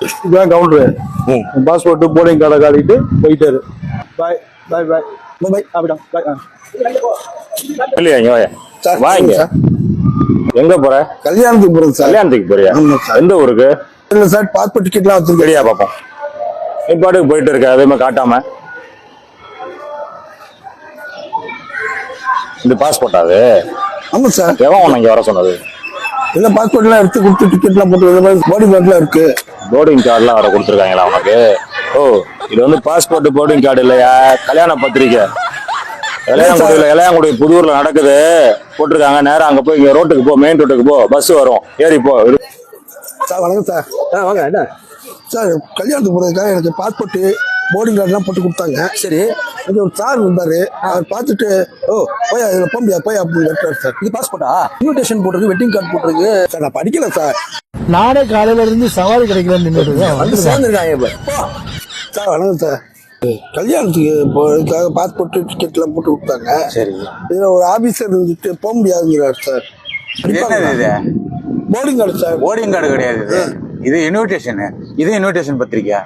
இதுதான் Gounder. Passport boarding கார்டை காட்டிட்டு போயிட்டாரு. பாய் பாய் பாய் பாய் அப்படிடா பாய். இல்லையா இங்க வாயா. சார் வாங்க. சார் எங்க போற? கல்யாணத்துக்கு போறேன் சார். கல்யாணத்துக்கு போறியா? ஆமா சார். எந்த ஊருக்கு? இல்ல சார் பாஸ்போர்ட் டிக்கெட்லாம் வச்சிருக்கேன். சரியா பாப்போம். நீ பாட்டுக்கு போயிட்டு இருக்க அதே மாதிரி காட்டாம. இந்த பாஸ்போர்ட் அது? ஆமா சார். எவன் உன்னை இங்க வர சொன்னது? இல்ல பாஸ்போர்ட்லாம் எடுத்து கொடுத்து டிக்கெட்லாம் போட்டு போர்டிங் கார்டுலாம் இருக்கு. போர்டிங் கார்டுலாம் வர கொடுத்துருக்காங்களா உனக்கு? ஓ, இது வந்து பாஸ்போர்ட் போர்டிங் கார்டு இல்லையா, கல்யாண பத்திரிக்கை. இளையாங்குடி புதூர்ல நடக்குது போட்டிருக்காங்க. நேரம் அங்க போய் இங்க ரோட்டுக்கு போ, மெயின் ரோட்டுக்கு போ, பஸ் வரும், ஏறி போ. சார் வணக்கம் சார். வாங்க. என்ன சார் கல்யாணத்துக்கு போறதுக்காக எனக்கு பாஸ்போர்ட் போர்டிங் கார்டுலாம் போட்டு கொடுத்தாங்க. சரி, அது ஒரு சார் இருந்தாரு. அவர் பார்த்துட்டு போய் அதில் போக முடியாது போய் அப்படின்னு கேட்டார் சார். இது பாஸ்போர்ட்டா? இன்விடேஷன் போட்டிருக்கு, வெட்டிங் கார்டு போட்டிருக்கு. சார் நான் படிக்கல சார். நானே காலையில இருந்து சவாரி கிடைக்கல வந்து சேர்ந்துருக்காங்க இப்ப. சார் வணக்கம் சார். கல்யாணத்துக்கு போறதுக்காக பாஸ்போர்ட் டிக்கெட்லாம் போட்டு கொடுத்தாங்க. சரி, இதில் ஒரு ஆபீசர் இருந்துட்டு போக முடியாதுங்கிறார் சார். என்னது இது? Boarding card sir. Boarding card கிடையாது இது. இது இன்விடேஷன். இது இன்விடேஷன் பத்திரிக்கை.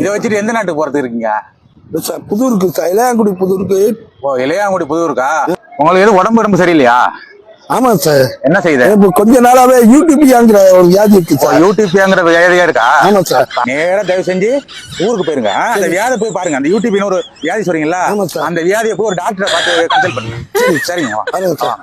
இதை வச்சுட்டு எந்த நாட்டுக்கு போறதுக்கு இருக்கீங்க? சார் புதூருக்கு சார், இளையாங்குடி புதூருக்கு. ஓ, இளையாங்குடி புதூருக்கா? உங்களுக்கு எதுவும் உடம்பு சரியில்லையா? ஆமா சார். என்ன செய்யுது? இப்போ கொஞ்ச நாளாவே யூடியூப்ங்கிற ஒரு வியாதி இருக்கு சார். யூடியூப்ங்கிற வியாதியா இருக்கா? ஆமா சார். நேரா தயவு செஞ்சு ஊருக்கு போயிருங்க. அந்த வியாதி போய் பாருங்க. அந்த யூடியூப்னு ஒரு வியாதி சொல்றீங்களா? ஆமா சார். அந்த வியாதியை போய் ஒரு டாக்டரை பார்த்து கன்சல்ட் பண்ணுங்க. சரிங்க. சார்.